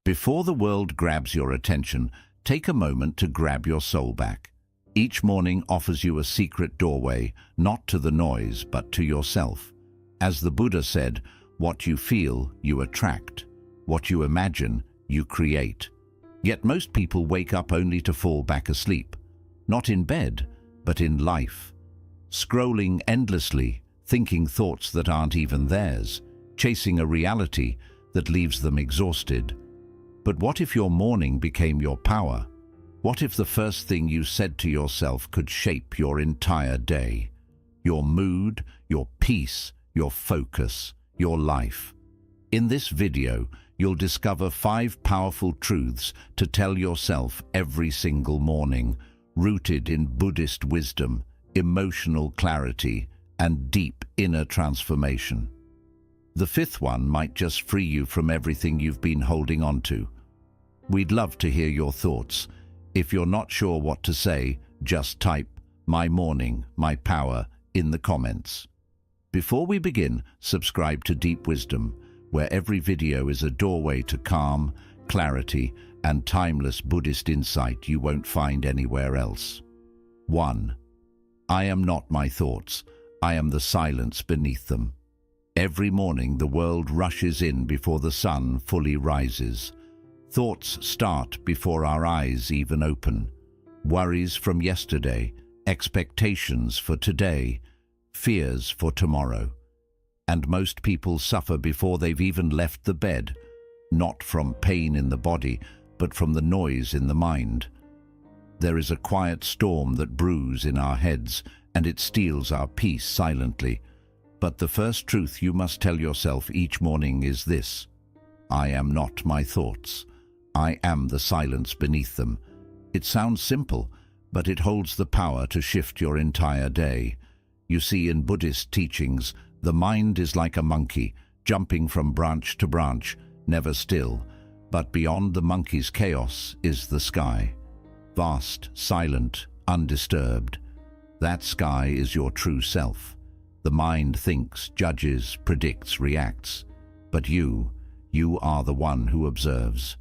Before the world grabs your attention, take a moment to grab your soul back. Each morning offers you a secret doorway, not to the noise, but to yourself. As the Buddha said, what you feel, you attract. What you imagine, you create. Yet most people wake up only to fall back asleep. Not in bed, but in life. Scrolling endlessly, thinking thoughts that aren't even theirs, chasing a reality that leaves them exhausted. But what if your morning became your power? What if the first thing you said to yourself could shape your entire day? Your mood, your peace, your focus, your life. In this video, you'll discover 5 powerful truths to tell yourself every single morning, rooted in Buddhist wisdom, emotional clarity, and deep inner transformation. The 5th one might just free you from everything you've been holding on to. We'd love to hear your thoughts. If you're not sure what to say, just type "My morning, my power" in the comments. Before we begin, subscribe to Deep Wisdom, where every video is a doorway to calm, clarity, and timeless Buddhist insight you won't find anywhere else. 1. I am not my thoughts. I am the silence beneath them. Every morning the world rushes in before the sun fully rises. Thoughts start before our eyes even open. Worries from yesterday, expectations for today, fears for tomorrow. And most people suffer before they've even left the bed, not from pain in the body, but from the noise in the mind. There is a quiet storm that brews in our heads, and it steals our peace silently. But the first truth you must tell yourself each morning is this: I am not my thoughts. I am the silence beneath them. It sounds simple, but it holds the power to shift your entire day. You see, in Buddhist teachings, the mind is like a monkey, jumping from branch to branch, never still. But beyond the monkey's chaos is the sky. Vast, silent, undisturbed. That sky is your true self. The mind thinks, judges, predicts, reacts. But you are the one who observes.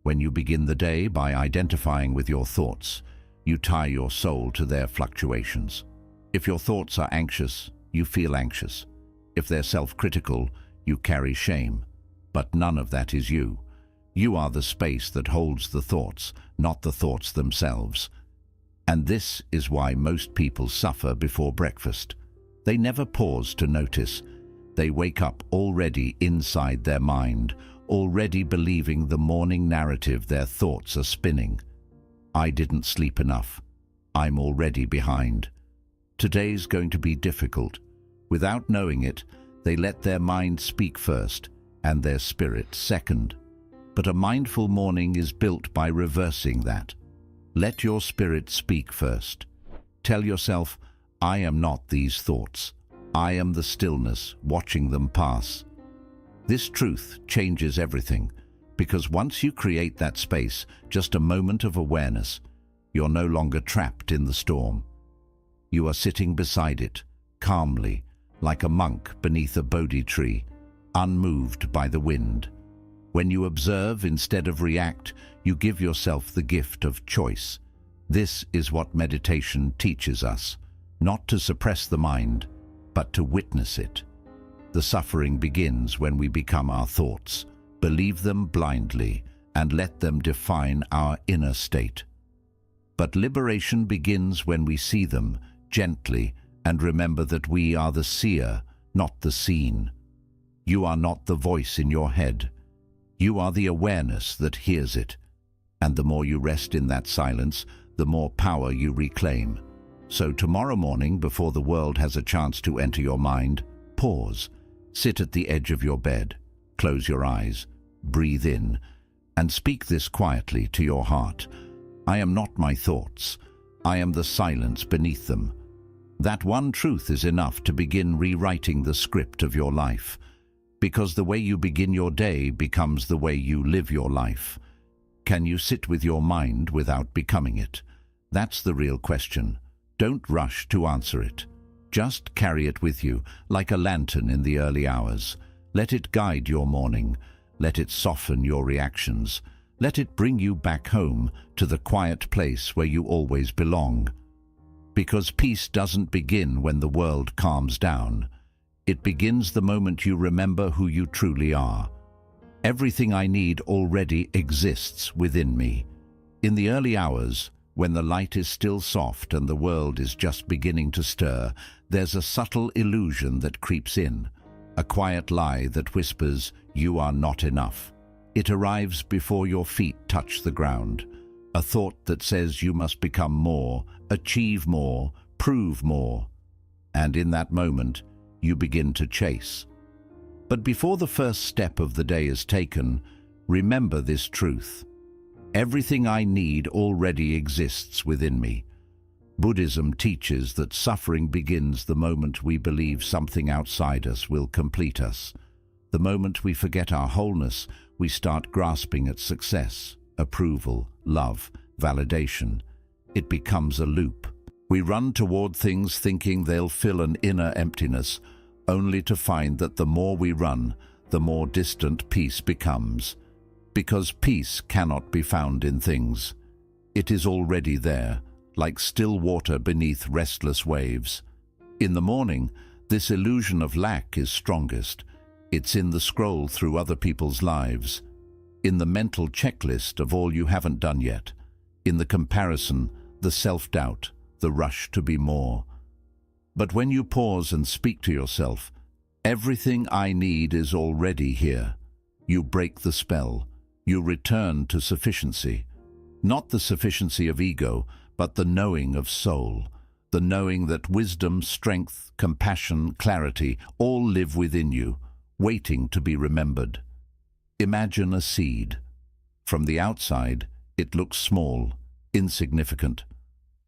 When you begin the day by identifying with your thoughts, you tie your soul to their fluctuations. If your thoughts are anxious, you feel anxious. If they're self-critical, you carry shame. But none of that is you. You are the space that holds the thoughts, not the thoughts themselves. And this is why most people suffer before breakfast. They never pause to notice. They wake up already inside their mind, already believing the morning narrative their thoughts are spinning. I didn't sleep enough. I'm already behind. Today's going to be difficult. Without knowing it, they let their mind speak first and their spirit second. But a mindful morning is built by reversing that. Let your spirit speak first. Tell yourself, I am not these thoughts. I am the stillness, watching them pass. This truth changes everything, because once you create that space, just a moment of awareness, you're no longer trapped in the storm. You are sitting beside it, calmly, like a monk beneath a Bodhi tree, unmoved by the wind. When you observe instead of react, you give yourself the gift of choice. This is what meditation teaches us, not to suppress the mind, but to witness it. The suffering begins when we become our thoughts, believe them blindly, and let them define our inner state. But liberation begins when we see them gently and remember that we are the seer, not the seen. You are not the voice in your head. You are the awareness that hears it. And the more you rest in that silence, the more power you reclaim. So tomorrow morning, before the world has a chance to enter your mind, pause. Sit at the edge of your bed, close your eyes, breathe in, and speak this quietly to your heart. I am not my thoughts. I am the silence beneath them. That one truth is enough to begin rewriting the script of your life, because the way you begin your day becomes the way you live your life. Can you sit with your mind without becoming it? That's the real question. Don't rush to answer it. Just carry it with you, like a lantern in the early hours. Let it guide your morning. Let it soften your reactions. Let it bring you back home to the quiet place where you always belong. Because peace doesn't begin when the world calms down. It begins the moment you remember who you truly are. Everything I need already exists within me. In the early hours, when the light is still soft and the world is just beginning to stir, there's a subtle illusion that creeps in, a quiet lie that whispers, "You are not enough." It arrives before your feet touch the ground, a thought that says you must become more, achieve more, prove more. And in that moment, you begin to chase. But before the first step of the day is taken, remember this truth. Everything I need already exists within me. Buddhism teaches that suffering begins the moment we believe something outside us will complete us. The moment we forget our wholeness, we start grasping at success, approval, love, validation. It becomes a loop. We run toward things thinking they'll fill an inner emptiness, only to find that the more we run, the more distant peace becomes. Because peace cannot be found in things. It is already there, like still water beneath restless waves. In the morning, this illusion of lack is strongest. It's in the scroll through other people's lives, in the mental checklist of all you haven't done yet, in the comparison, the self-doubt, the rush to be more. But when you pause and speak to yourself, everything I need is already here. You break the spell. You return to sufficiency. Not the sufficiency of ego, but the knowing of soul. The knowing that wisdom, strength, compassion, clarity all live within you, waiting to be remembered. Imagine a seed. From the outside, it looks small, insignificant.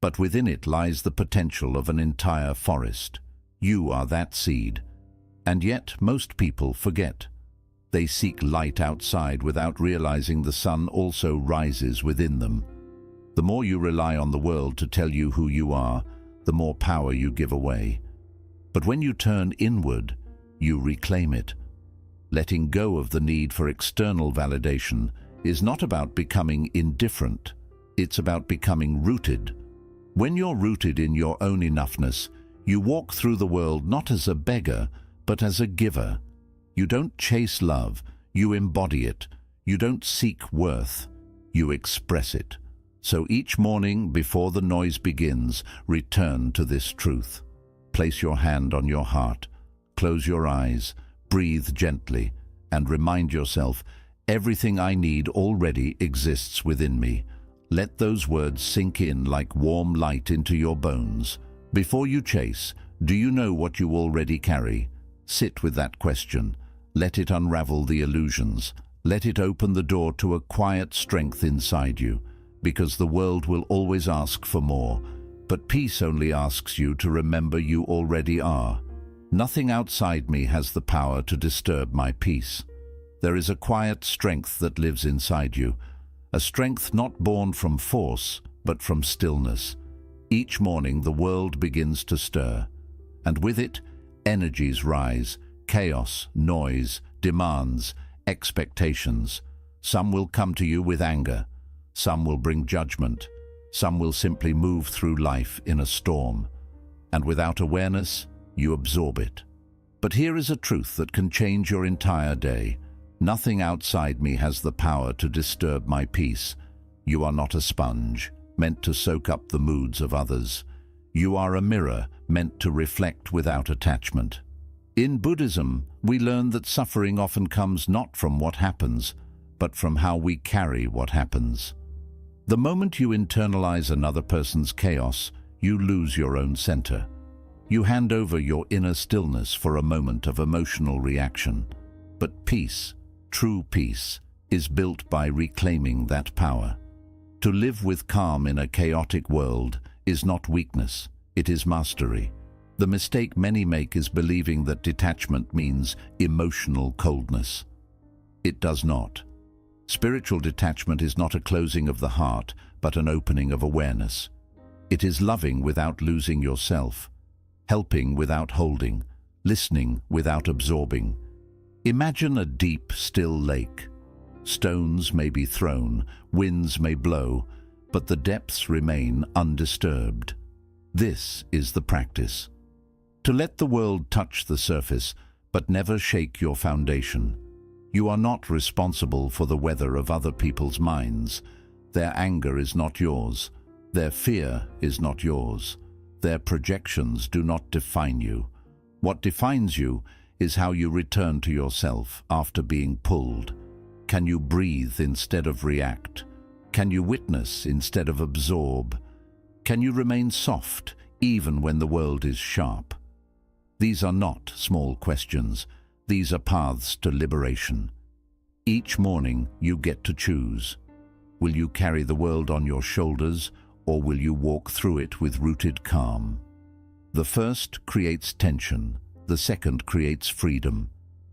But within it lies the potential of an entire forest. You are that seed. And yet most people forget. They seek light outside without realizing the sun also rises within them. The more you rely on the world to tell you who you are, the more power you give away. But when you turn inward, you reclaim it. Letting go of the need for external validation is not about becoming indifferent. It's about becoming rooted. When you're rooted in your own enoughness, you walk through the world not as a beggar, but as a giver. You don't chase love, you embody it. You don't seek worth, you express it. So each morning, before the noise begins, return to this truth. Place your hand on your heart, close your eyes, breathe gently, and remind yourself, everything I need already exists within me. Let those words sink in like warm light into your bones. Before you chase, do you know what you already carry? Sit with that question. Let it unravel the illusions. Let it open the door to a quiet strength inside you, because the world will always ask for more, but peace only asks you to remember you already are. Nothing outside me has the power to disturb my peace. There is a quiet strength that lives inside you, a strength not born from force, but from stillness. Each morning the world begins to stir, and with it, energies rise, chaos, noise, demands, expectations. Some will come to you with anger, some will bring judgment, some will simply move through life in a storm. And without awareness, you absorb it. But here is a truth that can change your entire day. Nothing outside me has the power to disturb my peace. You are not a sponge, meant to soak up the moods of others. You are a mirror, meant to reflect without attachment. In Buddhism, we learn that suffering often comes not from what happens, but from how we carry what happens. The moment you internalize another person's chaos, you lose your own center. You hand over your inner stillness for a moment of emotional reaction. But peace, true peace, is built by reclaiming that power. To live with calm in a chaotic world is not weakness, it is mastery. The mistake many make is believing that detachment means emotional coldness. It does not. Spiritual detachment is not a closing of the heart, but an opening of awareness. It is loving without losing yourself, helping without holding, listening without absorbing. Imagine a deep, still lake. Stones may be thrown, winds may blow, but the depths remain undisturbed. This is the practice. To let the world touch the surface, but never shake your foundation. You are not responsible for the weather of other people's minds. Their anger is not yours. Their fear is not yours. Their projections do not define you. What defines you is how you return to yourself after being pulled. Can you breathe instead of react? Can you witness instead of absorb? Can you remain soft even when the world is sharp? These are not small questions. These are paths to liberation. Each morning you get to choose. Will you carry the world on your shoulders, or will you walk through it with rooted calm? The first creates tension. The second creates freedom.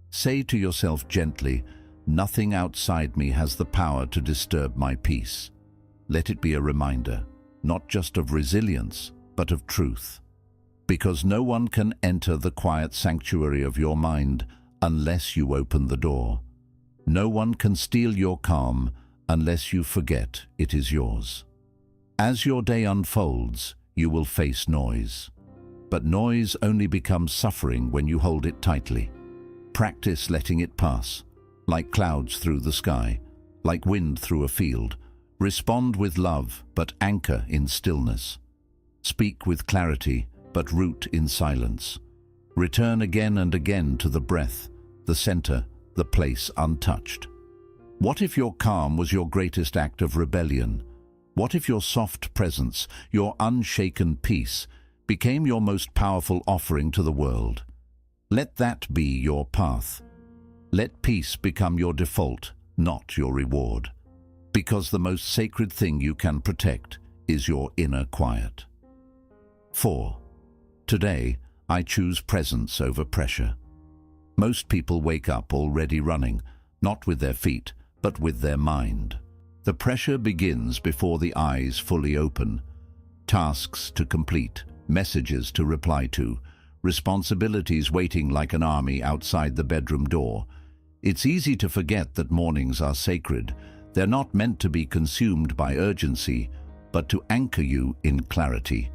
Say to yourself gently, "Nothing outside me has the power to disturb my peace." Let it be a reminder, not just of resilience, but of truth. Because no one can enter the quiet sanctuary of your mind unless you open the door. No one can steal your calm unless you forget it is yours. As your day unfolds, you will face noise. But noise only becomes suffering when you hold it tightly. Practice letting it pass, like clouds through the sky, like wind through a field. Respond with love, but anchor in stillness. Speak with clarity, but root in silence. Return again and again to the breath, the center, the place untouched. What if your calm was your greatest act of rebellion? What if your soft presence, your unshaken peace, became your most powerful offering to the world? Let that be your path. Let peace become your default, not your reward. Because the most sacred thing you can protect is your inner quiet. 4. Today, I choose presence over pressure. Most people wake up already running, not with their feet, but with their mind. The pressure begins before the eyes fully open. Tasks to complete, messages to reply to, responsibilities waiting like an army outside the bedroom door. It's easy to forget that mornings are sacred. They're not meant to be consumed by urgency, but to anchor you in clarity.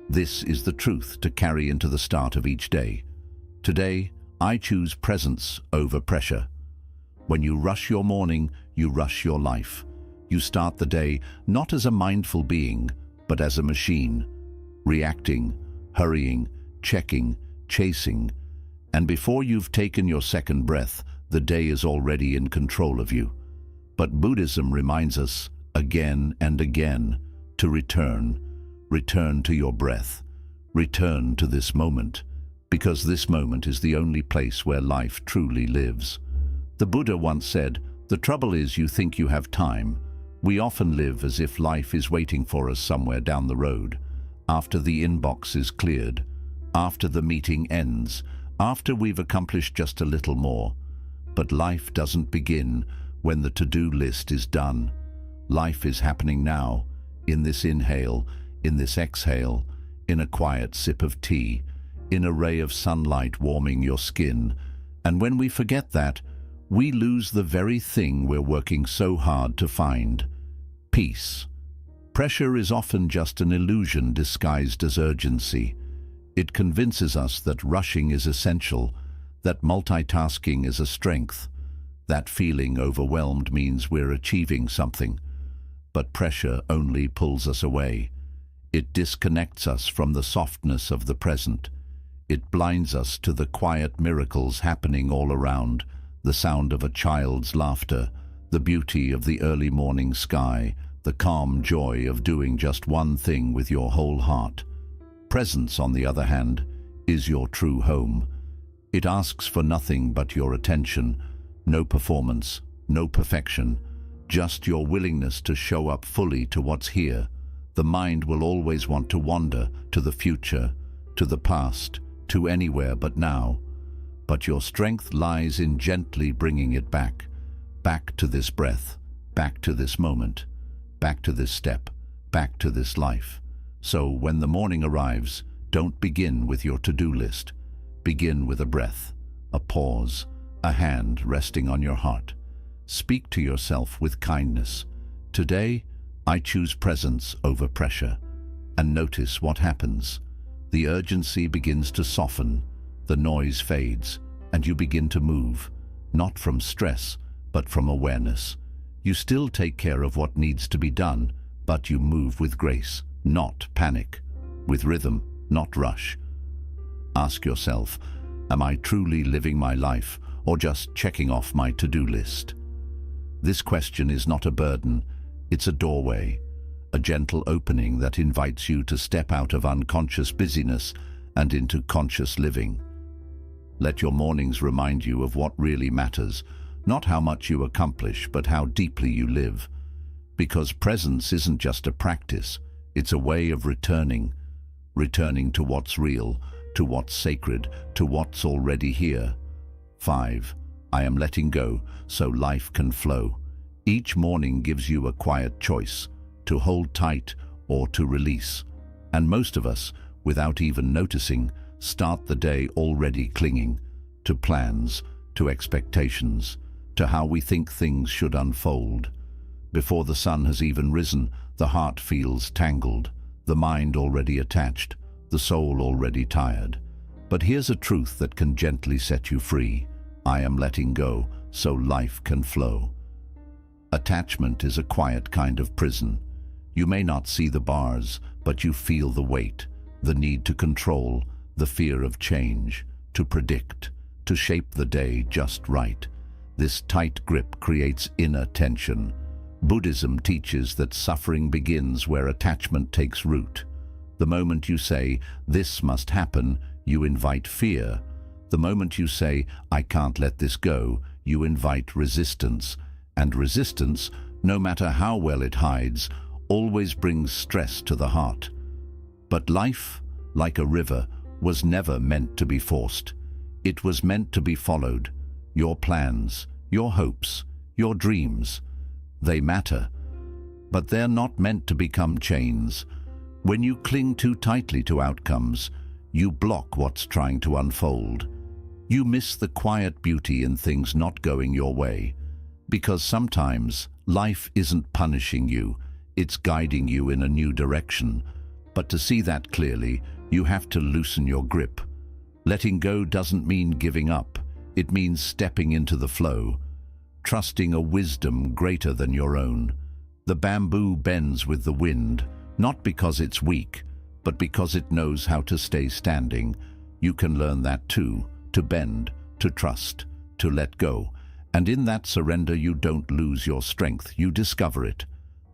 This is the truth to carry into the start of each day. Today, I choose presence over pressure. When you rush your morning, you rush your life. You start the day not as a mindful being, but as a machine, reacting, hurrying, checking, chasing. And before you've taken your second breath, the day is already in control of you. But Buddhism reminds us, again and again, to return to your breath. Return to this moment, because this moment is the only place where life truly lives. The Buddha once said, "The trouble is you think you have time." We often live as if life is waiting for us somewhere down the road, after the inbox is cleared, after the meeting ends, after we've accomplished just a little more. But life doesn't begin when the to-do list is done. Life is happening now, in this inhale, in this exhale, in a quiet sip of tea, in a ray of sunlight warming your skin. And when we forget that, we lose the very thing we're working so hard to find: peace. Pressure is often just an illusion disguised as urgency. It convinces us that rushing is essential, that multitasking is a strength, that feeling overwhelmed means we're achieving something. But pressure only pulls us away. It disconnects us from the softness of the present. It blinds us to the quiet miracles happening all around, the sound of a child's laughter, the beauty of the early morning sky, the calm joy of doing just one thing with your whole heart. Presence, on the other hand, is your true home. It asks for nothing but your attention, no performance, no perfection, just your willingness to show up fully to what's here. The mind will always want to wander to the future, to the past, to anywhere but now. But your strength lies in gently bringing it back to this breath, back to this moment, back to this step, back to this life. So when the morning arrives, don't begin with your to-do list. Begin with a breath, a pause, a hand resting on your heart. Speak to yourself with kindness. Today, I choose presence over pressure. And notice what happens. The urgency begins to soften, the noise fades, and you begin to move, not from stress, but from awareness. You still take care of what needs to be done, but you move with grace, not panic, with rhythm, not rush. Ask yourself, am I truly living my life or just checking off my to-do list? This question is not a burden, it's a doorway, a gentle opening that invites you to step out of unconscious busyness and into conscious living. Let your mornings remind you of what really matters, not how much you accomplish, but how deeply you live. Because presence isn't just a practice, it's a way of returning to what's real, to what's sacred, to what's already here. 5. I am letting go so life can flow. Each morning gives you a quiet choice, to hold tight or to release. And most of us, without even noticing, start the day already clinging to plans, to expectations, to how we think things should unfold. Before the sun has even risen, the heart feels tangled, the mind already attached, the soul already tired. But here's a truth that can gently set you free. I am letting go so life can flow. Attachment is a quiet kind of prison. You may not see the bars, but you feel the weight, the need to control, the fear of change, to predict, to shape the day just right. This tight grip creates inner tension. Buddhism teaches that suffering begins where attachment takes root. The moment you say, "This must happen," you invite fear. The moment you say, "I can't let this go," you invite resistance. And resistance, no matter how well it hides, always brings stress to the heart. But life, like a river, was never meant to be forced. It was meant to be followed. Your plans, your hopes, your dreams, they matter, but they're not meant to become chains. When you cling too tightly to outcomes, you block what's trying to unfold. You miss the quiet beauty in things not going your way. Because sometimes life isn't punishing you, it's guiding you in a new direction. But to see that clearly, you have to loosen your grip. Letting go doesn't mean giving up. It means stepping into the flow, trusting a wisdom greater than your own. The bamboo bends with the wind, not because it's weak, but because it knows how to stay standing. You can learn that too, to bend, to trust, to let go. And in that surrender you don't lose your strength, you discover it.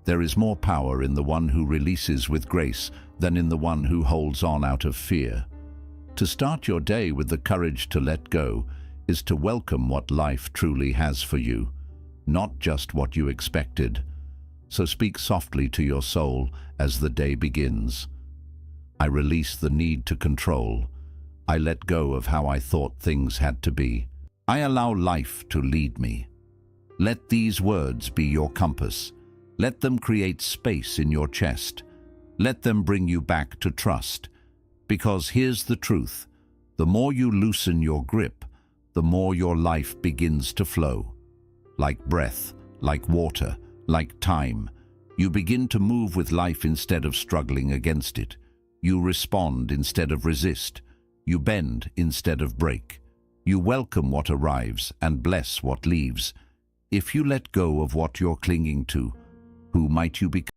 There is more power in the one who releases with grace than in the one who holds on out of fear. To start your day with the courage to let go is to welcome what life truly has for you, not just what you expected. So speak softly to your soul as the day begins. I release the need to control. I let go of how I thought things had to be. I allow life to lead me. Let these words be your compass. Let them create space in your chest. Let them bring you back to trust. Because here's the truth. The more you loosen your grip, the more your life begins to flow. Like breath, like water, like time. You begin to move with life instead of struggling against it. You respond instead of resist. You bend instead of break. You welcome what arrives and bless what leaves. If you let go of what you're clinging to, who might you become?